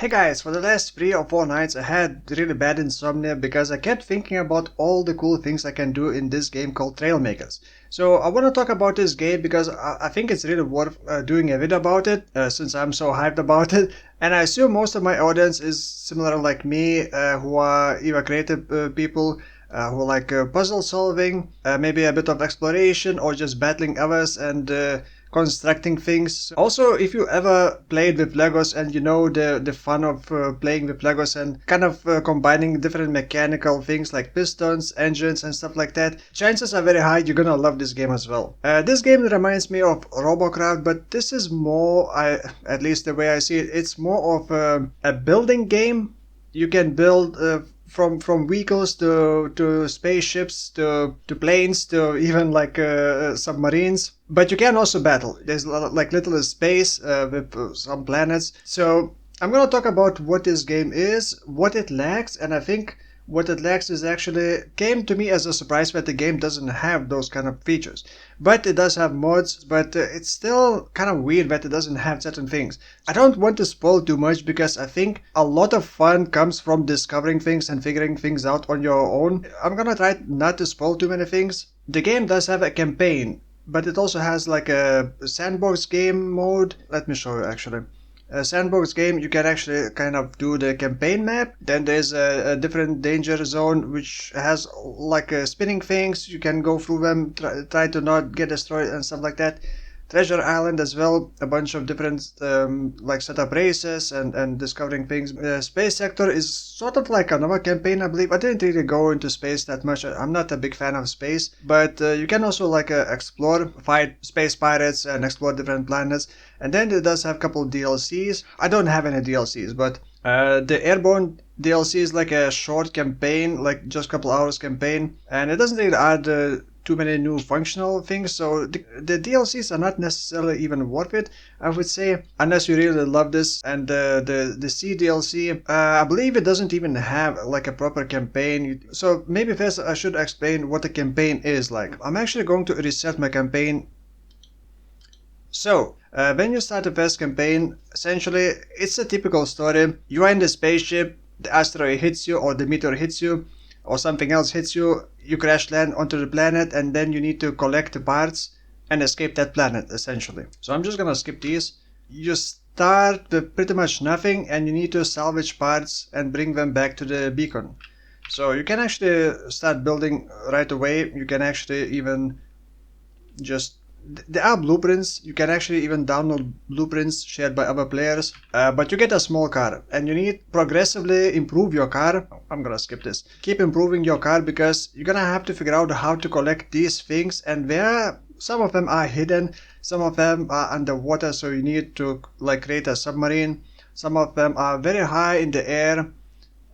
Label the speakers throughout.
Speaker 1: Hey guys, for the last 3 or 4 nights I had really bad insomnia because I kept thinking about all the cool things I can do in this game called Trailmakers. So I want to talk about this game because I think it's really worth doing a video about it since I'm so hyped about it. And I assume most of my audience is similar like me, who are either creative people, who like puzzle solving, maybe a bit of exploration or just battling others and constructing things. Also, if you ever played with Legos and you know the fun of playing with Legos and kind of combining different mechanical things like pistons, engines and stuff like that, chances are very high you're gonna love this game as well. This game reminds me of Robocraft, but this is more, at least the way I see it, it's more of a building game. You can build from vehicles to spaceships to planes to even like submarines. But you can also battle. There's like little space with some planets. So I'm gonna talk about what this game is, what it lacks, and I think what it lacks is actually came to me as a surprise that the game doesn't have those kind of features. But it does have mods, but it's still kind of weird that it doesn't have certain things. I don't want to spoil too much because I think a lot of fun comes from discovering things and figuring things out on your own. I'm gonna try not to spoil too many things. The game does have a campaign, but it also has like a sandbox game mode. Let me show you actually. A sandbox game, you can actually kind of do the campaign map. Then there's a different danger zone which has like spinning things. You can go through them, try to not get destroyed and stuff like that. Treasure Island as well, a bunch of different like setup races and discovering things. Space Sector is sort of like another campaign, I believe. I didn't really go into space that much. I'm not a big fan of space, but you can also like explore, fight space pirates and explore different planets. And then it does have a couple of DLCs. I don't have any DLCs, but the Airborne DLC is like a short campaign, like just a couple hours campaign, and it doesn't really add too many new functional things, so the DLCs are not necessarily even worth it, I would say, unless you really love this. And the C DLC, I believe it doesn't even have like a proper campaign. So maybe first I should explain what a campaign is like. I'm actually going to reset my campaign. So, when you start the first campaign, essentially it's a typical story. You are in the spaceship, the asteroid hits you or the meteor hits you, or something else hits you, you crash land onto the planet, and then you need to collect the parts and escape that planet, essentially. So I'm just gonna skip these. You start with pretty much nothing, and you need to salvage parts and bring them back to the beacon. So you can actually start building right away. You can actually even just... There are blueprints. You can actually even download blueprints shared by other players. But you get a small car and you need progressively improve your car. I'm gonna skip this. Keep improving your car because you're gonna have to figure out how to collect these things, and where some of them are hidden, some of them are underwater, so you need to like create a submarine. Some of them are very high in the air.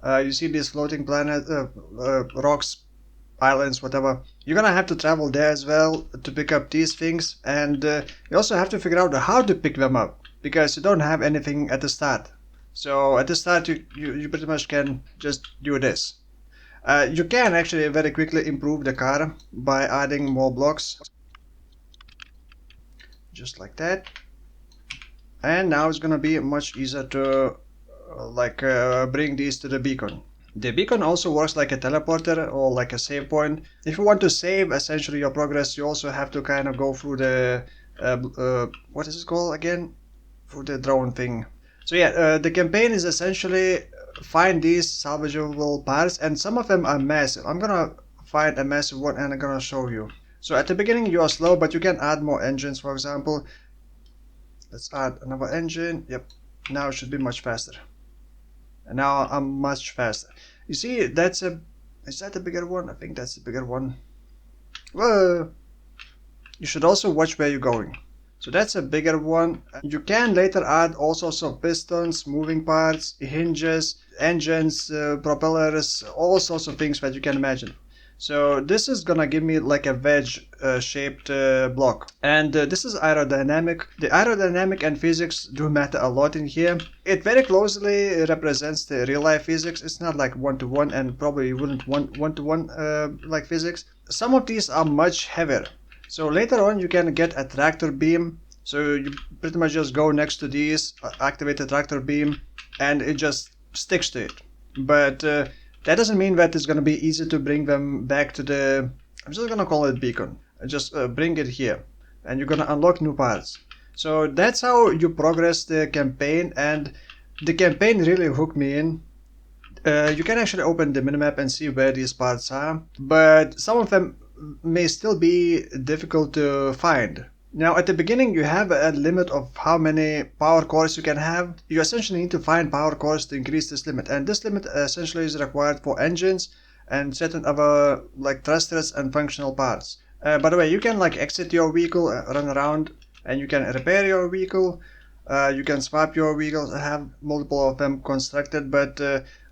Speaker 1: You see these floating rocks, islands, whatever. You're gonna have to travel there as well to pick up these things, and you also have to figure out how to pick them up because you don't have anything at the start. So at the start you pretty much can just do this. You can actually very quickly improve the car by adding more blocks, just like that. And now it's gonna be much easier to bring these to the beacon. The beacon also works like a teleporter or like a save point. If you want to save essentially your progress, you also have to kind of go through the what is it called again? Through the drone thing. So yeah, the campaign is essentially find these salvageable parts, and some of them are massive. I'm gonna find a massive one and I'm gonna show you. So at the beginning you are slow, but you can add more engines, for example. Let's add another engine. Yep, now it should be much faster. And now I'm much faster. You see, is that a bigger one? I think that's the bigger one. Whoa! You should also watch where you're going. So that's a bigger one. You can later add all sorts of pistons, moving parts, hinges, engines, propellers, all sorts of things that you can imagine. So this is gonna give me like a wedge shaped block, and this is aerodynamic. The aerodynamic and physics do matter a lot in here. It very closely represents the real life physics. It's not like one-to-one, and probably wouldn't want one-to-one like physics. Some of these are much heavier. So later on you can get a tractor beam. So you pretty much just go next to these, activate the tractor beam, and it just sticks to it. But that doesn't mean that it's going to be easy to bring them back to the, I'm just going to call it beacon. Just bring it here, and you're going to unlock new parts. So that's how you progress the campaign, and the campaign really hooked me in. You can actually open the minimap and see where these parts are, but some of them may still be difficult to find. Now at the beginning you have a limit of how many power cores you can have. You essentially need to find power cores to increase this limit, and this limit essentially is required for engines and certain other like thrusters and functional parts. By the way, you can like exit your vehicle, run around, and you can repair your vehicle. You can swap your vehicles. I have multiple of them constructed, but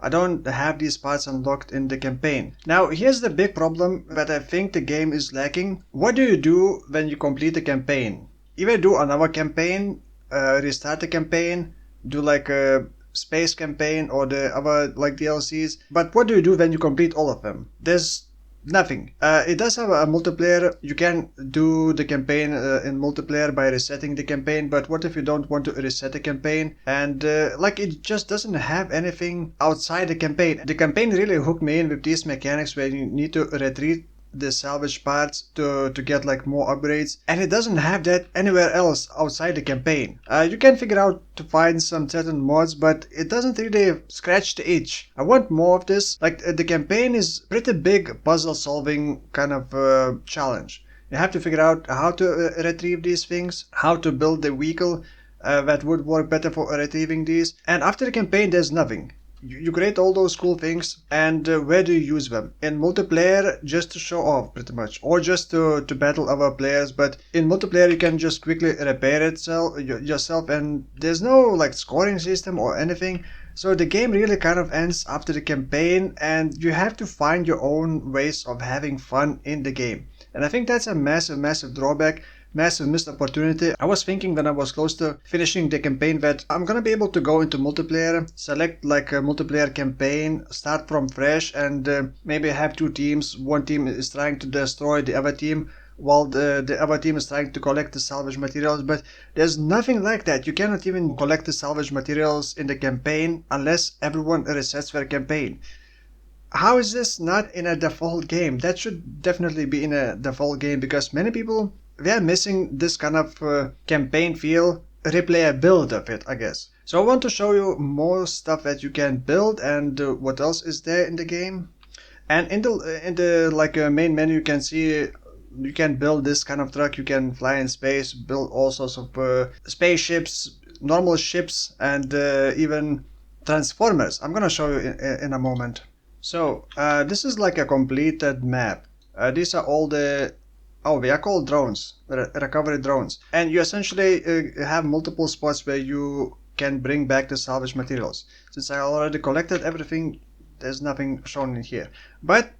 Speaker 1: I don't have these parts unlocked in the campaign. Now here's the big problem that I think the game is lacking. What do you do when you complete the campaign? Either do another campaign, restart the campaign, do like a space campaign or the other like DLCs. But what do you do when you complete all of them? There's nothing. It does have a multiplayer. You can do the campaign in multiplayer by resetting the campaign, but what if you don't want to reset the campaign? And like it just doesn't have anything outside the campaign. The campaign really hooked me in with these mechanics where you need to retrieve the salvage parts to get like more upgrades, and it doesn't have that anywhere else outside the campaign. You can figure out to find some certain mods, but it doesn't really scratch the itch. I want more of this. Like the campaign is pretty big puzzle solving kind of challenge. You have to figure out how to retrieve these things, how to build the vehicle that would work better for retrieving these, and after the campaign there's nothing. You create all those cool things, and where do you use them? In multiplayer, just to show off pretty much, or just to battle other players. But in multiplayer you can just quickly repair itself yourself, and there's no like scoring system or anything. So the game really kind of ends after the campaign, and you have to find your own ways of having fun in the game. And I think that's a massive drawback. Massive missed opportunity. I was thinking when I was close to finishing the campaign that I'm gonna be able to go into multiplayer, select like a multiplayer campaign, start from fresh, and maybe have two teams. One team is trying to destroy the other team, while the other team is trying to collect the salvage materials. But there's nothing like that. You cannot even collect the salvage materials in the campaign unless everyone resets their campaign. How is this not in a default game? That should definitely be in a default game, because many people, they are missing this kind of campaign feel, replayability of it, I guess. So I want to show you more stuff that you can build, and what else is there in the game. And in the like main menu, you can see you can build this kind of truck. You can fly in space, build all sorts of spaceships, normal ships, and even transformers. I'm gonna show you in a moment. So this is like a completed map. These are all the, oh, they are called drones, recovery drones. And you essentially have multiple spots where you can bring back the salvage materials. Since I already collected everything, there's nothing shown in here. But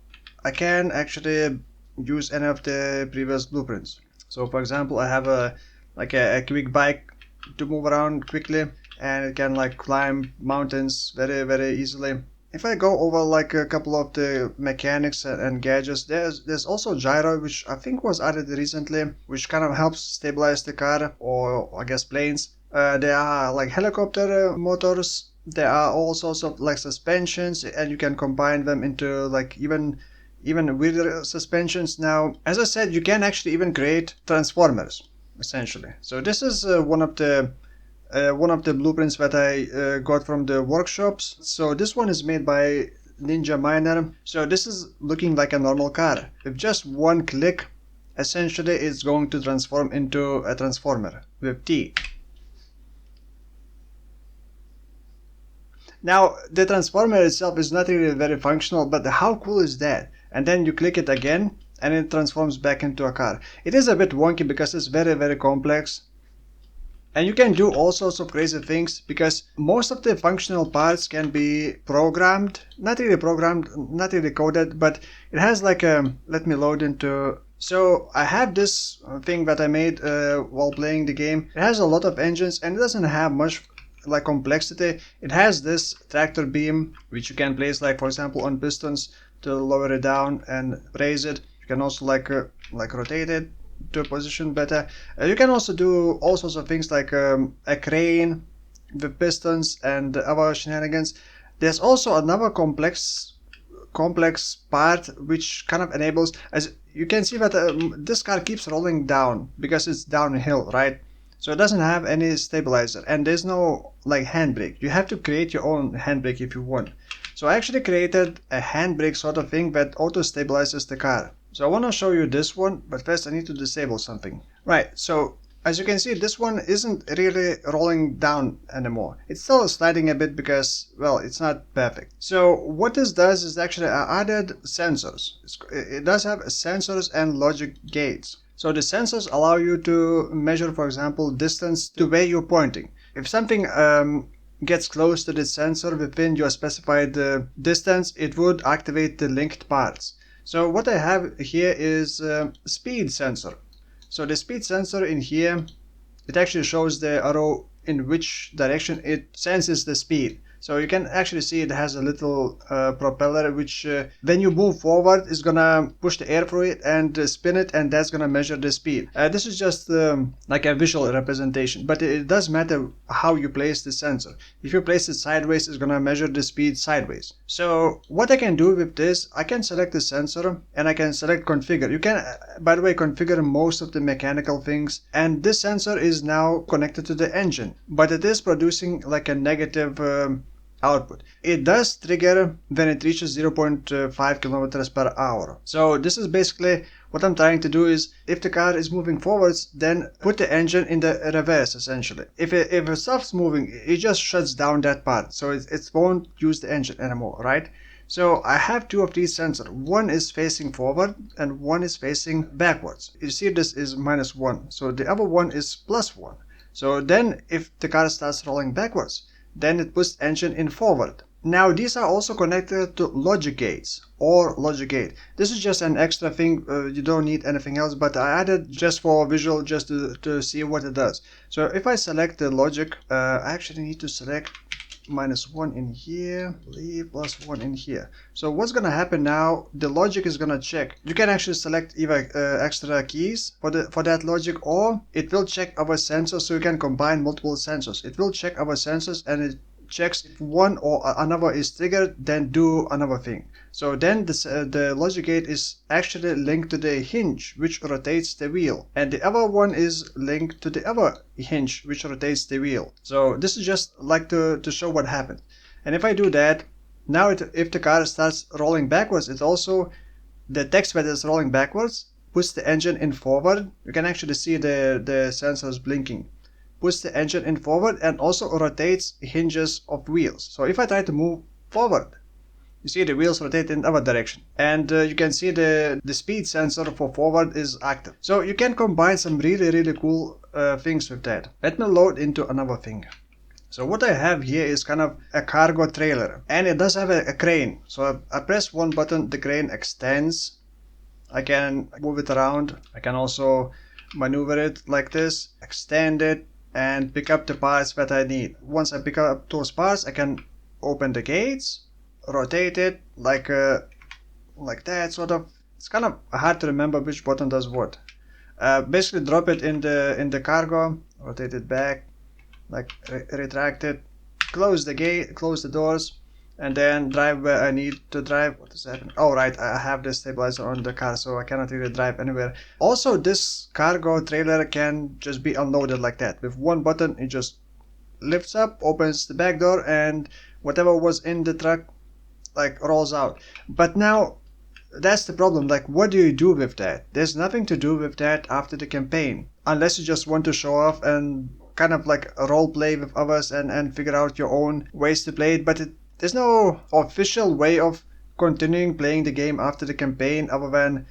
Speaker 1: I can actually use any of the previous blueprints. So for example, I have a quick bike to move around quickly, and it can like climb mountains very easily. If I go over like a couple of the mechanics and gadgets, there's also gyro, which I think was added recently, which kind of helps stabilize the car, or I guess planes. There are like helicopter motors. There are all sorts of like suspensions, and you can combine them into like even weirder suspensions. Now, as I said, you can actually even create transformers essentially. So this is one of the blueprints that I got from the workshops. So this one is made by Ninja Miner. So this is looking like a normal car. With just one click, essentially it's going to transform into a transformer with T. Now the transformer itself is not really very functional, but how cool is that? And then you click it again and it transforms back into a car. It is a bit wonky because it's very complex. And you can do all sorts of crazy things, because most of the functional parts can be programmed, not really coded, but it has like a, let me load into, so I have this thing that I made while playing the game. It has a lot of engines and it doesn't have much like complexity. It has this tractor beam, which you can place like for example on pistons to lower it down and raise it. You can also like rotate it to a position better. You can also do all sorts of things like a crane the pistons and other shenanigans. There's also another complex part which kind of enables, as you can see that this car keeps rolling down because it's downhill, right? So it doesn't have any stabilizer and there's no like handbrake. You have to create your own handbrake if you want. So I actually created a handbrake sort of thing that auto stabilizes the car. So I want to show you this one, but first I need to disable something. Right, so as you can see, this one isn't really rolling down anymore. It's still sliding a bit because, well, it's not perfect. So what this does is actually I added sensors. It does have sensors and logic gates. So the sensors allow you to measure, for example, distance to where you're pointing. If something gets close to the sensor within your specified distance, it would activate the linked parts. So what I have here is a speed sensor. So the speed sensor in here, it actually shows the arrow in which direction it senses the speed. So you can actually see it has a little propeller which when you move forward is gonna push the air through it and spin it, and that's gonna measure the speed. This is just like a visual representation, but it does matter how you place the sensor. If you place it sideways, it's gonna measure the speed sideways. So what I can do with this, I can select the sensor and I can select configure. You can by the way configure most of the mechanical things, and this sensor is now connected to the engine, but it is producing like a negative output. It does trigger when it reaches 0.5 kilometers per hour. So this is basically what I'm trying to do is, if the car is moving forwards, then put the engine in the reverse essentially. If it stops moving, it just shuts down that part, so it won't use the engine anymore, right? So I have two of these sensors. One is facing forward and one is facing backwards. You see this is -1, so the other one is +1. So then if the car starts rolling backwards, then it puts engine in forward. Now these are also connected to logic gates or logic gate. This is just an extra thing, you don't need anything else, but I added just for visual, just to see what it does. So if I select the logic, I actually need to select -1 in here, leave +1 in here. So what's gonna happen now, the logic is gonna check. You can actually select either extra keys for that logic, or it will check our sensors, so you can combine multiple sensors. It will check our sensors and it checks if one or another is triggered, then do another thing. So then the logic gate is actually linked to the hinge which rotates the wheel, and the other one is linked to the other hinge which rotates the wheel. So this is just like to show what happened. And if I do that, now if the car starts rolling backwards, it also detects that it's rolling backwards, puts the engine in forward. You can actually see the sensors blinking. Puts the engine in forward and also rotates hinges of wheels. So if I try to move forward, you see the wheels rotate in the other direction, and you can see the speed sensor for forward is active. So you can combine some really cool things with that. Let me load into another thing. So what I have here is kind of a cargo trailer, and it does have a crane. So I press one button, the crane extends. I can move it around. I can also maneuver it like this, extend it, and pick up the parts that I need. Once I pick up those parts, I can open the gates, rotate it like that sort of. It's kind of hard to remember which button does what. Basically drop it in the cargo, rotate it back, like retract it, close the gate, close the doors, and then drive where I need to drive. What is happening? Oh right, I have the stabilizer on the car, so I cannot really drive anywhere. Also, this cargo trailer can just be unloaded like that. With one button, it just lifts up, opens the back door, and whatever was in the truck like rolls out. But now that's the problem, like what do you do with that? There's nothing to do with that after the campaign, unless you just want to show off and kind of like role play with others and figure out your own ways to play it. But there's no official way of continuing playing the game after the campaign other than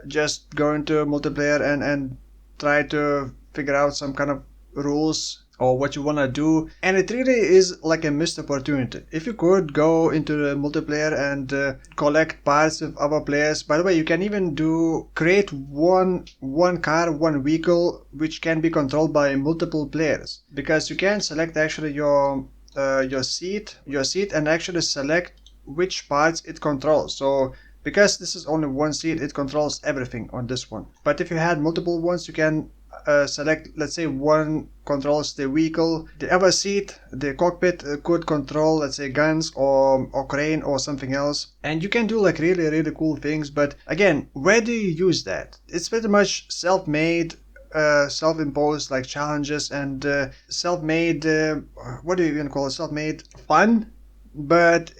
Speaker 1: just go into multiplayer and try to figure out some kind of rules or what you want to do. And it really is like a missed opportunity. If you could go into the multiplayer and collect parts with other players. By the way, you can even create one car, one vehicle which can be controlled by multiple players, because you can select actually your seat and actually select which parts it controls. So because this is only one seat, it controls everything on this one. But if you had multiple ones, you can select, let's say one controls the vehicle, the other seat, the cockpit could control, let's say, guns or crane or something else. And you can do like really cool things, but again, where do you use that? It's pretty much self-made, self-imposed like challenges and self-made, what do you even call it, self-made fun. But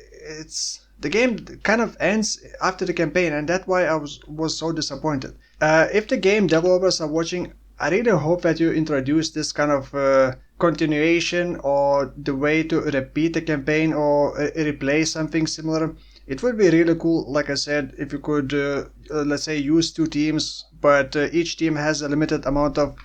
Speaker 1: the game kind of ends after the campaign, and that's why I was so disappointed. If the game developers are watching, I really hope that you introduce this kind of continuation or the way to repeat the campaign or replay something similar. It would be really cool, like I said, if you could, let's say, use two teams, but each team has a limited amount of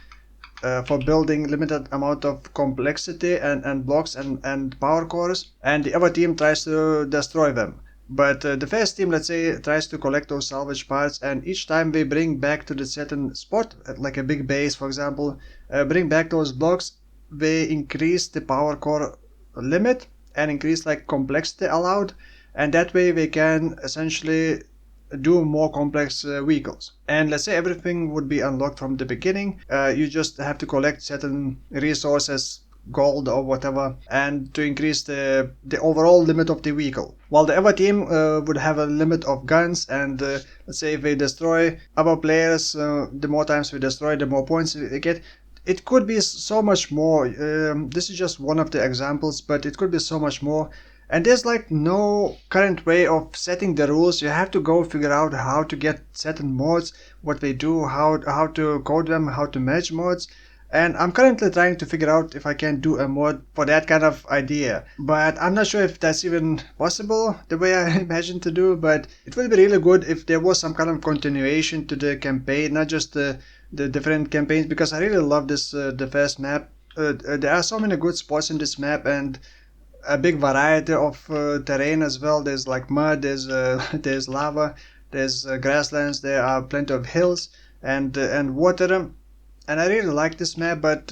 Speaker 1: for building, limited amount of complexity and blocks and power cores, and the other team tries to destroy them. But the first team, let's say, tries to collect those salvage parts, and each time they bring back to the certain spot, like a big base, for example, bring back those blocks, they increase the power core limit and increase like complexity allowed, and that way they can essentially do more complex vehicles. And let's say everything would be unlocked from the beginning. You just have to collect certain resources, gold or whatever, and to increase the overall limit of the vehicle. While the other team would have a limit of guns, and let's say if they destroy other players, the more times we destroy, the more points they get. It could be so much more. This is just one of the examples, but it could be so much more. And there's like no current way of setting the rules. You have to go figure out how to get certain mods, what they do, how to code them, how to merge mods. And I'm currently trying to figure out if I can do a mod for that kind of idea. But I'm not sure if that's even possible the way I imagine to do. But it would be really good if there was some kind of continuation to the campaign, not just the different campaigns, because I really love this the first map. There are so many good spots in this map, and a big variety of terrain as well. There's like mud, there's lava, there's grasslands, there are plenty of hills and water, and I really like this map. But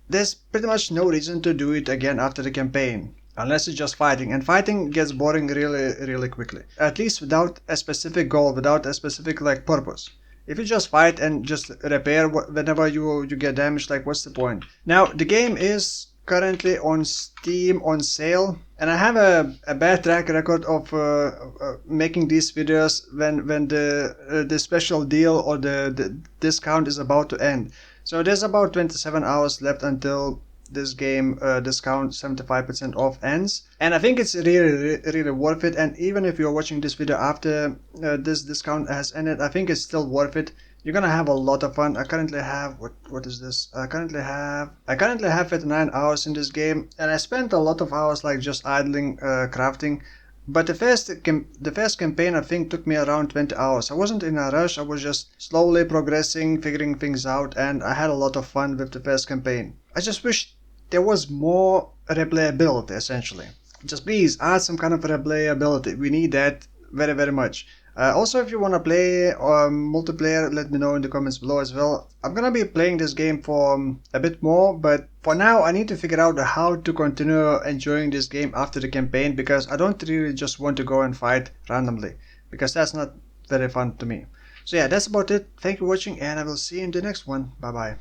Speaker 1: there's pretty much no reason to do it again after the campaign, unless it's just fighting, and fighting gets boring really quickly, at least without a specific goal, without a specific like purpose. If you just fight and just repair whenever you get damaged, like what's the point? Now the game is currently on Steam on sale, and I have a bad track record of making these videos when the special deal or the discount is about to end. So there's about 27 hours left until this game discount 75% off ends, and I think it's really worth it. And even if you're watching this video after this discount has ended, I think it's still worth it. You're gonna have a lot of fun. I currently have what is this? I currently have 59 hours in this game, and I spent a lot of hours like just idling, crafting. But the first campaign I think took me around 20 hours. I wasn't in a rush. I was just slowly progressing, figuring things out, and I had a lot of fun with the first campaign. I just wish there was more replayability, essentially. Just please add some kind of replayability. We need that very much. Also, if you want to play multiplayer, let me know in the comments below as well. I'm gonna be playing this game for a bit more, but for now I need to figure out how to continue enjoying this game after the campaign, because I don't really just want to go and fight randomly, because that's not very fun to me. So yeah, that's about it. Thank you for watching, and I will see you in the next one. Bye bye.